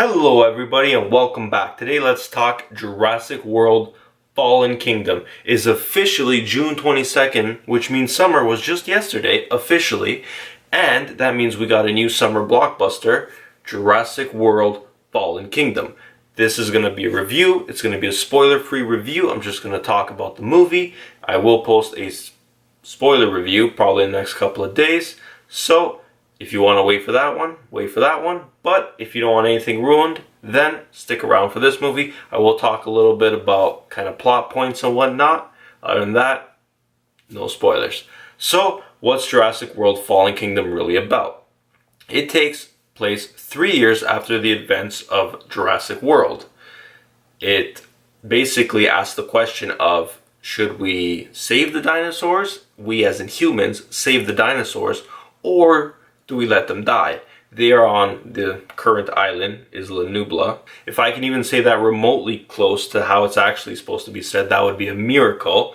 Hello everybody and welcome back. Today let's talk Jurassic World Fallen Kingdom. It is officially June 22nd, which means summer was just yesterday, officially. And that means we got a new summer blockbuster, Jurassic World Fallen Kingdom. This is going to be a review. It's going to be a spoiler-free review. I'm just going to talk about the movie. I will post a spoiler review probably in the next couple of days. So if you want to wait for that one, wait for that one. But if you don't want anything ruined, then stick around for this movie. I will talk a little bit about kind of plot points and whatnot. Other than that, no spoilers. So, what's Jurassic World Fallen Kingdom really about? It takes place 3 years after the events of Jurassic World. It basically asks the question of, should we save the dinosaurs? We as in humans save the dinosaurs, or do we let them die? They are on the current island, Isla Nubla. If I can even say that remotely close to how it's actually supposed to be said, that would be a miracle.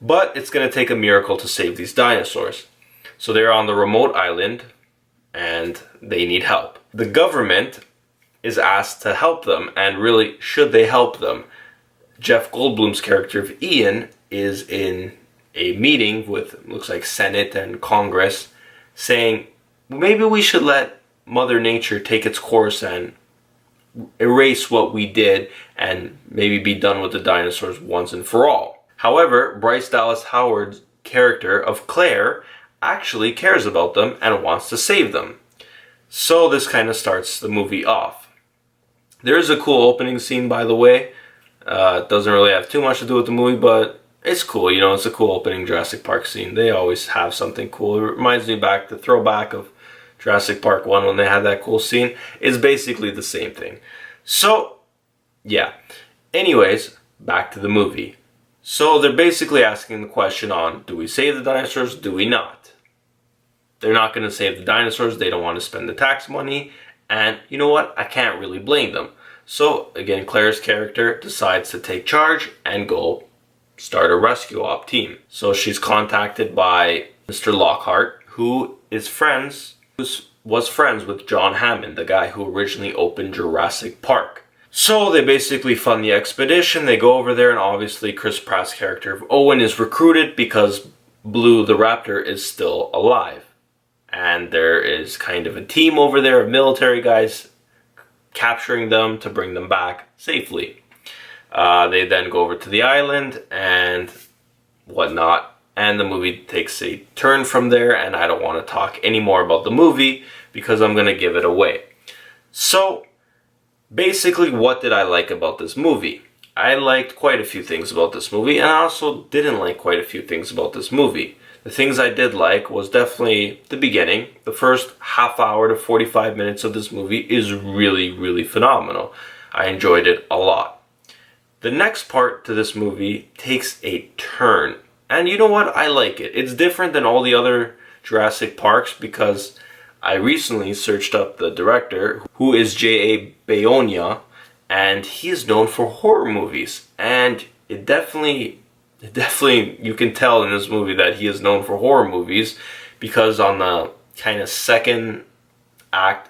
But it's going to take a miracle to save these dinosaurs. So they're on the remote island, and they need help. The government is asked to help them, and really, should they help them? Jeff Goldblum's character of Ian is in a meeting with, looks like Senate and Congress, saying, maybe we should let Mother Nature take its course and erase what we did and maybe be done with the dinosaurs once and for all. However, Bryce Dallas Howard's character of Claire actually cares about them and wants to save them. So this kind of starts the movie off. There is a cool opening scene, by the way. It doesn't really have too much to do with the movie, but it's cool. You know, it's a cool opening Jurassic Park scene. They always have something cool. It reminds me back the throwback of Jurassic Park 1 when they had that cool scene. It's basically the same thing. So, yeah. Anyways, back to the movie. So they're basically asking the question on, do we save the dinosaurs? Do we not? They're not going to save the dinosaurs. They don't want to spend the tax money. And you know what? I can't really blame them. So, again, Claire's character decides to take charge and go start a rescue op team. So she's contacted by Mr. Lockhart, who was friends with John Hammond, the guy who originally opened Jurassic Park. So they basically fund the expedition. They go over there, and obviously Chris Pratt's character of Owen is recruited because Blue the Raptor is still alive. And there is kind of a team over there of military guys capturing them to bring them back safely. They then go over to the island and whatnot. And the movie takes a turn from there, and I don't want to talk any more about the movie because I'm going to give it away. So, basically, what did I like about this movie? I liked quite a few things about this movie, and I also didn't like quite a few things about this movie. The things I did like was definitely the beginning. The first half hour to 45 minutes of this movie is really, really phenomenal. I enjoyed it a lot. The next part to this movie takes a turn. And you know what? I like it. It's different than all the other Jurassic Parks because I recently searched up the director, who is J.A. Bayona, and he is known for horror movies. And it definitely, you can tell in this movie that he is known for horror movies because on the kind of second act,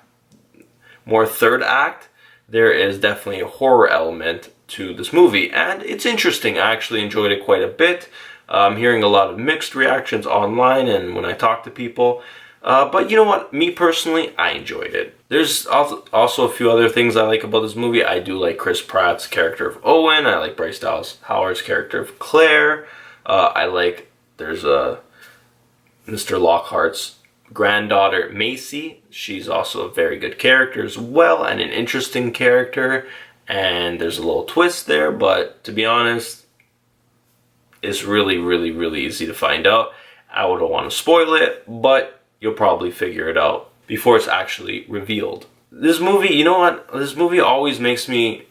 more third act, there is definitely a horror element to this movie. And it's interesting. I actually enjoyed it quite a bit. I'm hearing a lot of mixed reactions online and when I talk to people. But you know what? Me personally, I enjoyed it. There's also a few other things I like about this movie. I do like Chris Pratt's character of Owen. I like Bryce Dallas Howard's character of Claire. There's Mr. Lockhart's granddaughter, Maisie. She's also a very good character as well and an interesting character. And there's a little twist there, but to be honest, it's really, really, really easy to find out. I wouldn't want to spoil it, but you'll probably figure it out before it's actually revealed. This movie, you know what? This movie always reminds me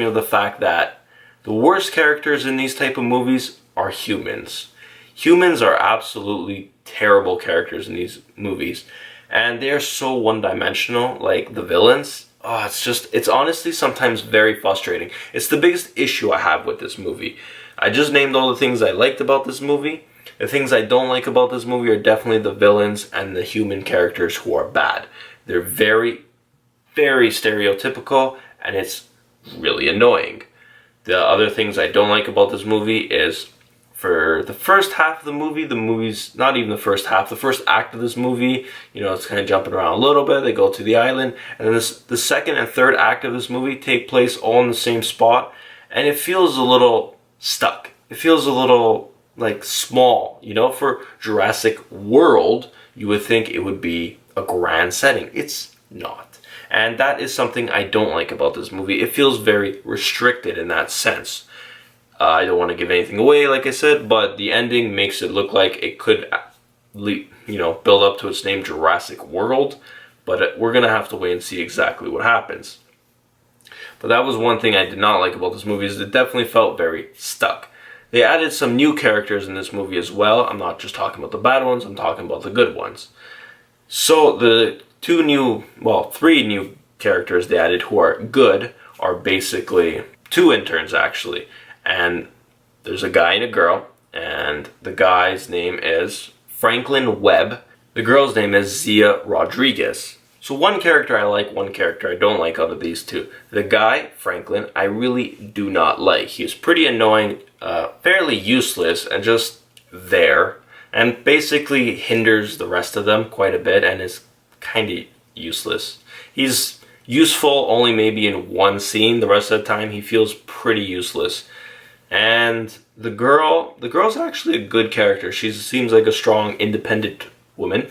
of the fact that the worst characters in these type of movies are humans. Humans are absolutely terrible characters in these movies. And they're so one-dimensional, like the villains. Oh, it's honestly sometimes very frustrating. It's the biggest issue I have with this movie. I just named all the things I liked about this movie. The things I don't like about this movie are definitely the villains and the human characters who are bad. They're very very stereotypical, and it's really annoying. The other things I don't like about this movie is, for the first half of the movie's not even the first half, the first act of this movie, you know, it's kind of jumping around a little bit. They go to the island, and then the second and third act of this movie take place all in the same spot, and it feels a little stuck. It feels a little like small, you know. For Jurassic World, you would think it would be a grand setting. It's not. And that is something I don't like about this movie. It feels very restricted in that sense. I don't want to give anything away, like I said, but the ending makes it look like it could, you know, build up to its name, Jurassic World. But we're going to have to wait and see exactly what happens. But that was one thing I did not like about this movie, is it definitely felt very stuck. They added some new characters in this movie as well. I'm not just talking about the bad ones, I'm talking about the good ones. So the three new characters they added who are good are basically two interns, actually. And there's a guy and a girl, and the guy's name is Franklin Webb. The girl's name is Zia Rodriguez. So one character I like, one character I don't like out of these two. The guy, Franklin, I really do not like. He's pretty annoying, fairly useless, and just there. And basically hinders the rest of them quite a bit, and is kind of useless. He's useful only maybe in one scene. The rest of the time he feels pretty useless. And the girl's actually a good character. She seems like a strong, independent woman,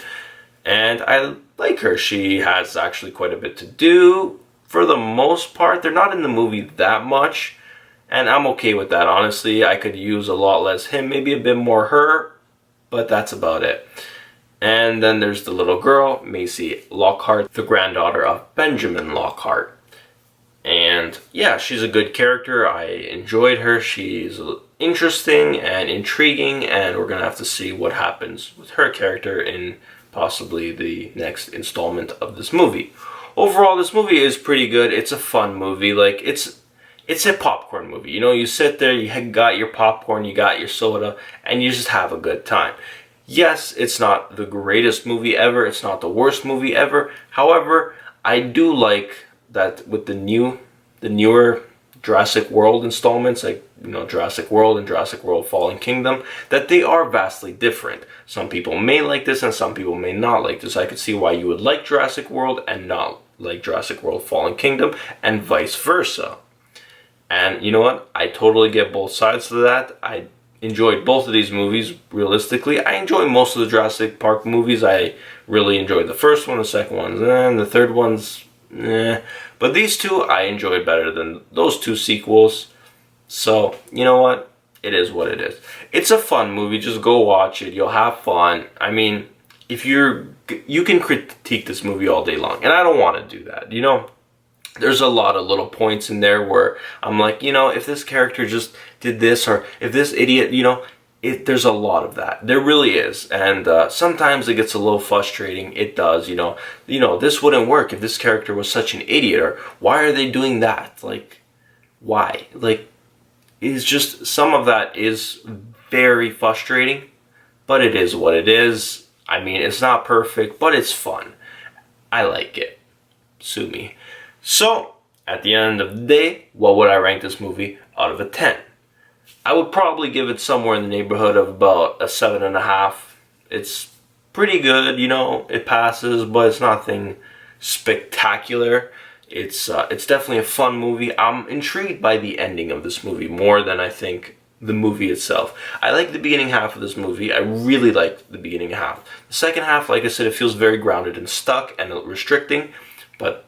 and I like her. She has actually quite a bit to do. For the most part, they're not in the movie that much, and I'm okay with that, honestly. I could use a lot less him, maybe a bit more her, but that's about it. And then there's the little girl, Maisie Lockhart, the granddaughter of Benjamin Lockhart. And yeah, she's a good character. I enjoyed her. She's interesting and intriguing, and we're going to have to see what happens with her character in possibly the next installment of this movie. Overall, this movie is pretty good. It's a fun movie. Like, it's a popcorn movie. You know, you sit there, you got your popcorn, you got your soda, and you just have a good time. Yes, it's not the greatest movie ever. It's not the worst movie ever. However, I do like that with the newer Jurassic World installments, like, you know, Jurassic World and Jurassic World Fallen Kingdom, that they are vastly different. Some people may like this and some people may not like this. I could see why you would like Jurassic World and not like Jurassic World Fallen Kingdom, and vice versa. And you know what? I totally get both sides of that. I enjoyed both of these movies. Realistically, I enjoy most of the Jurassic Park movies. I really enjoyed the first one, the second one, and the third one's but these two I enjoyed better than those two sequels. So, you know what? It is what it is. It's a fun movie. Just go watch it. You'll have fun. I mean, if you can critique this movie all day long, and I don't want to do that. You know, there's a lot of little points in there where I'm like, you know, if this character just did this, or if this idiot, you know, there's a lot of that. There really is. And sometimes it gets a little frustrating. It does, you know, this wouldn't work if this character was such an idiot, or why are they doing that? Like, why? Like, it's just, some of that is very frustrating, but it is what it is. I mean, it's not perfect, but it's fun. I like it. Sue me. So, at the end of the day, what would I rank this movie out of a 10? I would probably give it somewhere in the neighborhood of about a 7.5. It's pretty good, you know, it passes, but it's nothing spectacular. It's definitely a fun movie. I'm intrigued by the ending of this movie more than I think the movie itself. I like the beginning half of this movie. I really like the beginning half. The second half, like I said, it feels very grounded and stuck and restricting, but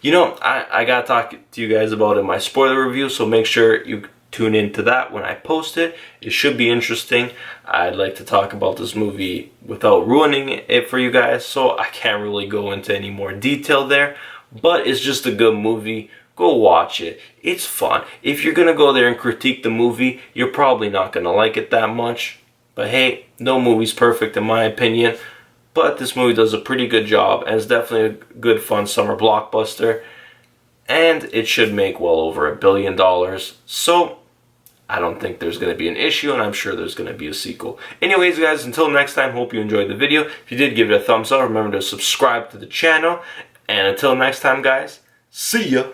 you know, I gotta talk to you guys about it in my spoiler review, so make sure you tune into that when I post it. It should be interesting. I'd like to talk about this movie without ruining it for you guys, so I can't really go into any more detail there, but it's just a good movie. Go watch it. It's fun. If you're gonna go there and critique the movie, you're probably not gonna like it that much, but hey, no movie's perfect in my opinion. But this movie does a pretty good job, and it's definitely a good, fun summer blockbuster. And it should make well over $1 billion. So, I don't think there's going to be an issue, and I'm sure there's going to be a sequel. Anyways, guys, until next time, hope you enjoyed the video. If you did, give it a thumbs up. Remember to subscribe to the channel. And until next time, guys, see ya!